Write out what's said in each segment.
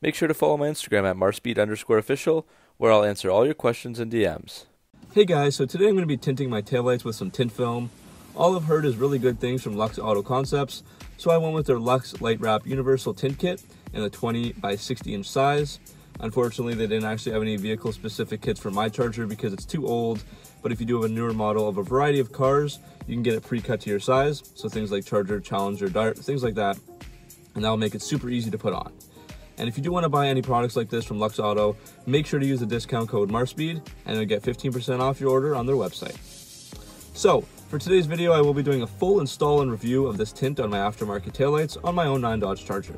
Make sure to follow my Instagram at Marspeed_official, where I'll answer all your questions in DMs. Hey guys, so today I'm going to be tinting my taillights with some tint film. All I've heard is really good things from Luxe Auto Concepts, so I went with their Luxe Light Wrap Universal Tint Kit in a 20 by 60 inch size. Unfortunately, they didn't actually have any vehicle specific kits for my Charger because it's too old, but if you do have a newer model of a variety of cars, you can get it pre-cut to your size, so things like Charger, Challenger, Dart, things like that, and that will make it super easy to put on. And if you do want to buy any products like this from Luxe Auto, make sure to use the discount code Marspeed and you'll get 15% off your order on their website. So, for today's video, I will be doing a full install and review of this tint on my aftermarket taillights on my own 9 Dodge Charger.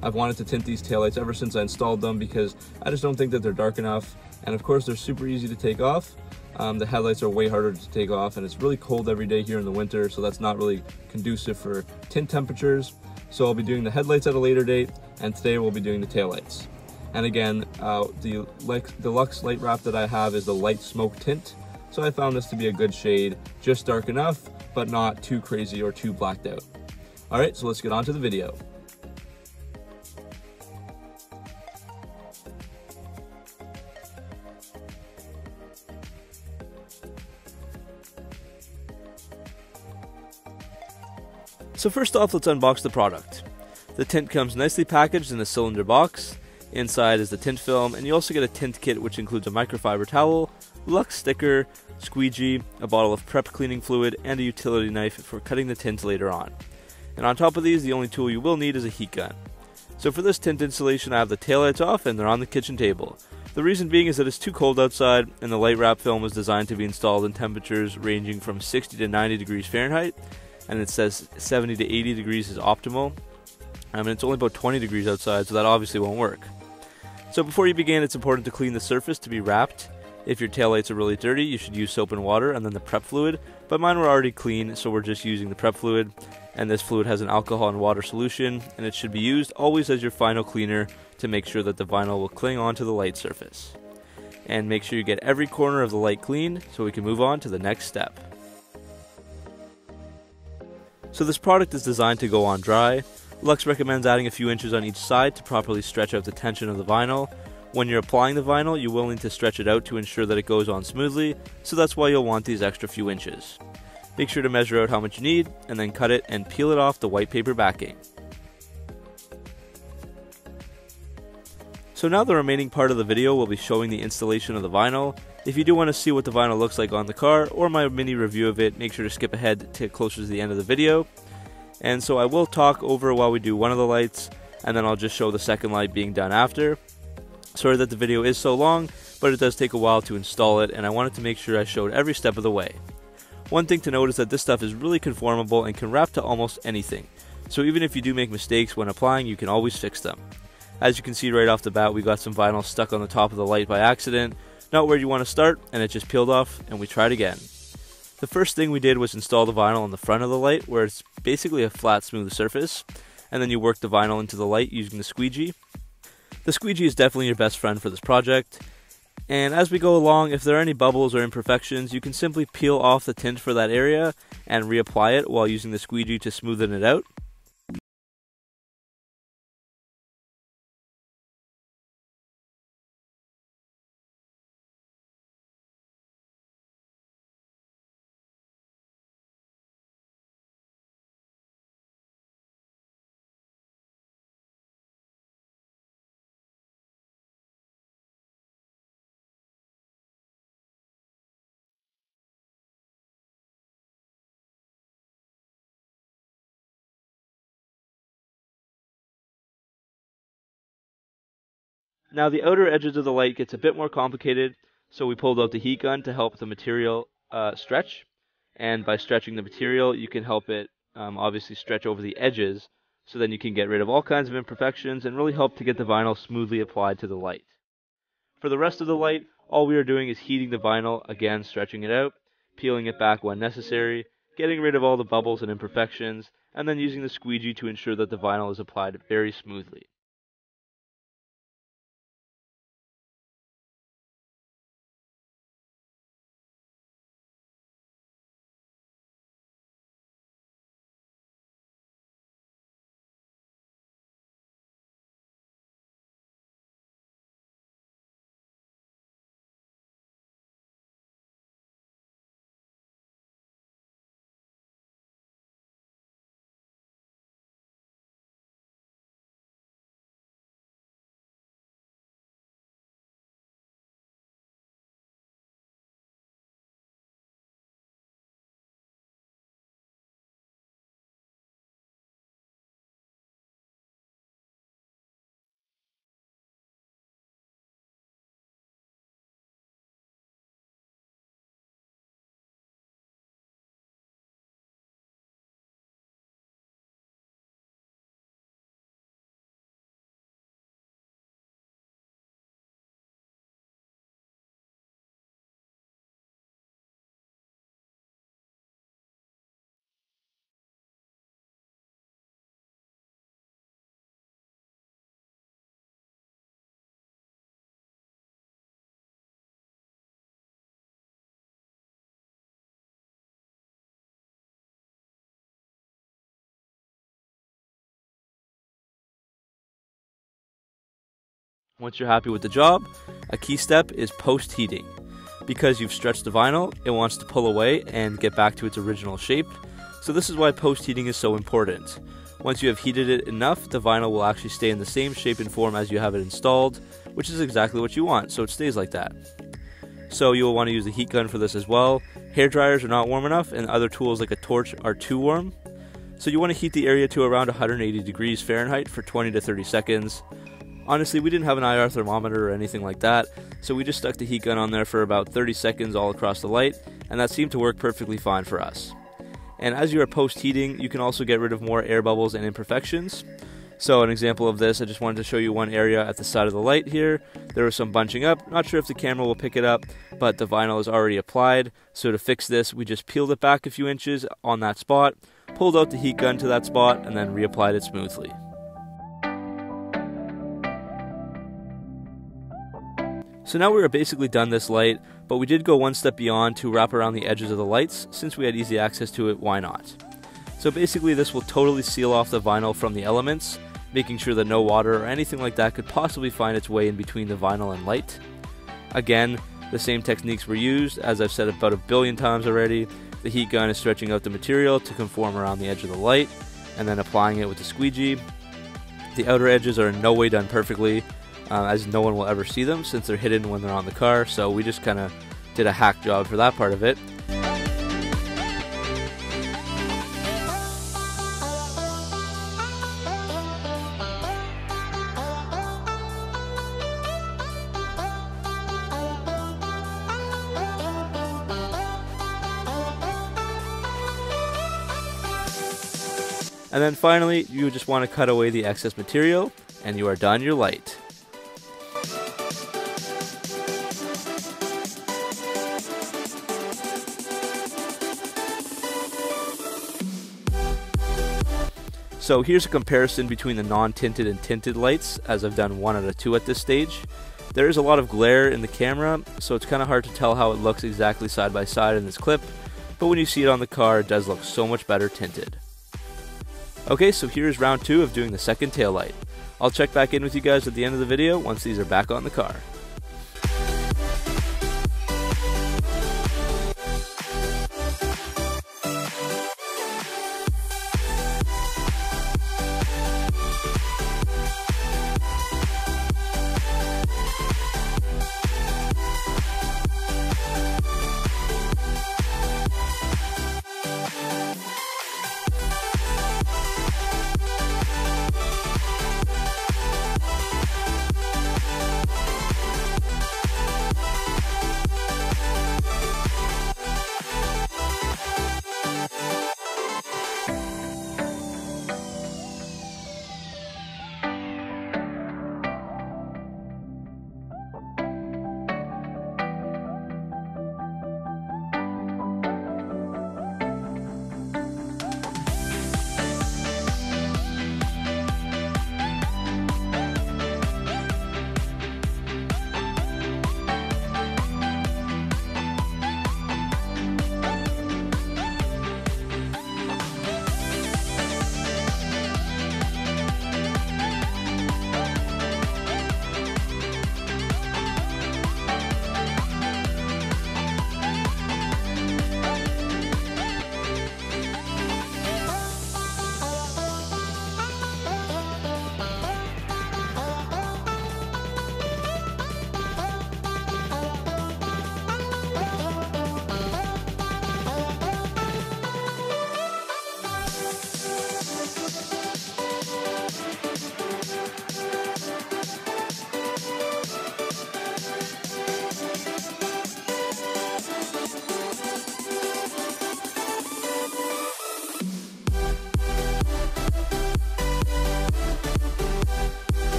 I've wanted to tint these taillights ever since I installed them because I just don't think that they're dark enough, and of course they're super easy to take off. The headlights are way harder to take off, and it's really cold every day here in the winter, so that's not really conducive for tint temperatures. So I'll be doing the headlights at a later date, and today we'll be doing the taillights. And again, the Luxe light wrap that I have is the light smoke tint, so I found this to be a good shade, just dark enough, but not too crazy or too blacked out. Alright, so let's get on to the video. So first off, let's unbox the product. The tint comes nicely packaged in a cylinder box. Inside is the tint film, and you also get a tint kit which includes a microfiber towel, Luxe sticker, squeegee, a bottle of prep cleaning fluid, and a utility knife for cutting the tint later on. And on top of these, the only tool you will need is a heat gun. So for this tint installation, I have the taillights off and they're on the kitchen table. The reason being is that it's too cold outside, and the light wrap film was designed to be installed in temperatures ranging from 60 to 90 degrees Fahrenheit, and it says 70 to 80 degrees is optimal. I mean, it's only about 20 degrees outside, so that obviously won't work. So before you begin, it's important to clean the surface to be wrapped. If your taillights are really dirty, you should use soap and water and then the prep fluid, but mine were already clean, so we're just using the prep fluid, and this fluid has an alcohol and water solution, and it should be used always as your final cleaner to make sure that the vinyl will cling onto the light surface. And make sure you get every corner of the light cleaned so we can move on to the next step. So this product is designed to go on dry. Luxe recommends adding a few inches on each side to properly stretch out the tension of the vinyl. When you're applying the vinyl, you will need to stretch it out to ensure that it goes on smoothly, so that's why you'll want these extra few inches. Make sure to measure out how much you need, and then cut it and peel it off the white paper backing. So now the remaining part of the video will be showing the installation of the vinyl. If you do want to see what the vinyl looks like on the car, or my mini review of it, make sure to skip ahead to closer to the end of the video. And so I will talk over while we do one of the lights, and then I'll just show the second light being done after. Sorry that the video is so long, but it does take a while to install it, and I wanted to make sure I showed every step of the way. One thing to note is that this stuff is really conformable and can wrap to almost anything, so even if you do make mistakes when applying, you can always fix them. As you can see right off the bat, we got some vinyl stuck on the top of the light by accident, not where you want to start, and it just peeled off, and we tried again. The first thing we did was install the vinyl on the front of the light, where it's basically a flat, smooth surface, and then you work the vinyl into the light using the squeegee. The squeegee is definitely your best friend for this project, and as we go along, if there are any bubbles or imperfections, you can simply peel off the tint for that area and reapply it while using the squeegee to smoothen it out. Now the outer edges of the light gets a bit more complicated, so we pulled out the heat gun to help the material stretch, and by stretching the material you can help it obviously stretch over the edges, so then you can get rid of all kinds of imperfections and really help to get the vinyl smoothly applied to the light. For the rest of the light, all we are doing is heating the vinyl, again stretching it out, peeling it back when necessary, getting rid of all the bubbles and imperfections, and then using the squeegee to ensure that the vinyl is applied very smoothly. Once you're happy with the job, a key step is post-heating. Because you've stretched the vinyl, it wants to pull away and get back to its original shape, so this is why post-heating is so important. Once you have heated it enough, the vinyl will actually stay in the same shape and form as you have it installed, which is exactly what you want, so it stays like that. So you will want to use a heat gun for this as well. Hair dryers are not warm enough, and other tools like a torch are too warm. So you want to heat the area to around 180 degrees Fahrenheit for 20 to 30 seconds. Honestly, we didn't have an IR thermometer or anything like that, so we just stuck the heat gun on there for about 30 seconds all across the light, and that seemed to work perfectly fine for us. And as you are post-heating, you can also get rid of more air bubbles and imperfections. So an example of this, I just wanted to show you one area at the side of the light here. There was some bunching up. Not sure if the camera will pick it up, but the vinyl is already applied. So to fix this, we just peeled it back a few inches on that spot, pulled out the heat gun to that spot, and then reapplied it smoothly. So now we are basically done this light, but we did go one step beyond to wrap around the edges of the lights. Since we had easy access to it, why not? So basically this will totally seal off the vinyl from the elements, making sure that no water or anything like that could possibly find its way in between the vinyl and light. Again, the same techniques were used, as I've said about 1 billion times already. The heat gun is stretching out the material to conform around the edge of the light, and then applying it with the squeegee. The outer edges are in no way done perfectly, as no one will ever see them since they're hidden when they're on the car, so we just kind of did a hack job for that part of it. And then finally, you just want to cut away the excess material, and you are done your light. So here's a comparison between the non-tinted and tinted lights, as I've done 1 out of 2 at this stage. There is a lot of glare in the camera, so it's kind of hard to tell how it looks exactly side by side in this clip, but when you see it on the car, it does look so much better tinted. Okay, so here's round 2 of doing the second taillight. I'll check back in with you guys at the end of the video once these are back on the car.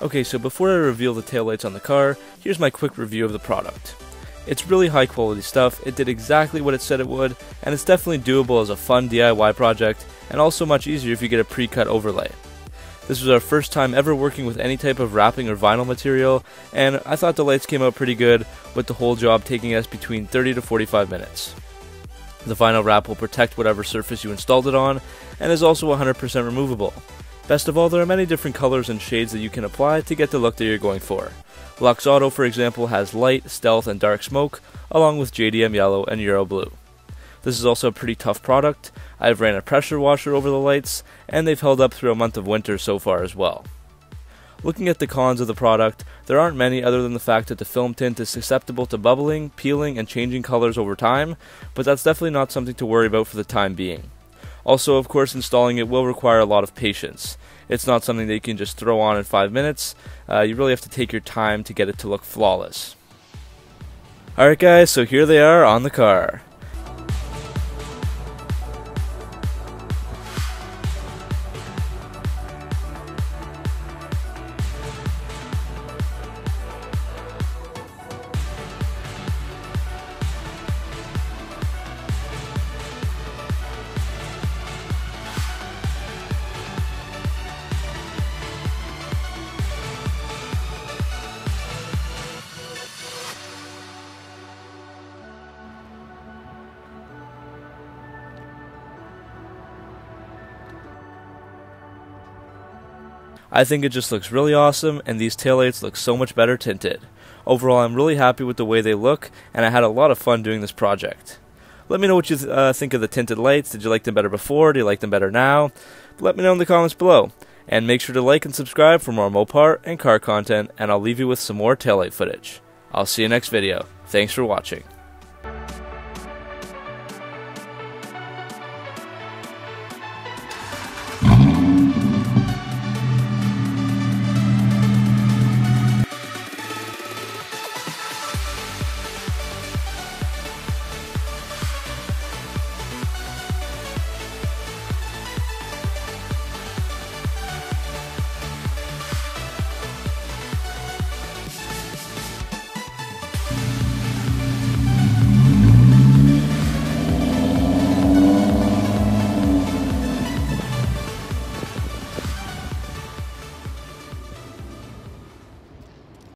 Okay, so before I reveal the taillights on the car, here's my quick review of the product. It's really high quality stuff, it did exactly what it said it would, and it's definitely doable as a fun DIY project, and also much easier if you get a pre-cut overlay. This was our first time ever working with any type of wrapping or vinyl material, and I thought the lights came out pretty good, with the whole job taking us between 30 to 45 minutes. The vinyl wrap will protect whatever surface you installed it on, and is also 100% removable. Best of all, there are many different colors and shades that you can apply to get the look that you're going for. Luxe Auto, for example, has light, stealth, and dark smoke, along with JDM yellow and Euro blue. This is also a pretty tough product. I've ran a pressure washer over the lights, and they've held up through a month of winter so far as well. Looking at the cons of the product, there aren't many other than the fact that the film tint is susceptible to bubbling, peeling, and changing colors over time, but that's definitely not something to worry about for the time being. Also, of course, installing it will require a lot of patience. It's not something that you can just throw on in 5 minutes. You really have to take your time to get it to look flawless. Alright guys, so here they are on the car. I think it just looks really awesome, and these taillights look so much better tinted. Overall, I'm really happy with the way they look, and I had a lot of fun doing this project. Let me know what you think of the tinted lights. Did you like them better before? Do you like them better now? Let me know in the comments below. And make sure to like and subscribe for more Mopar and car content, and I'll leave you with some more taillight footage. I'll see you next video. Thanks for watching.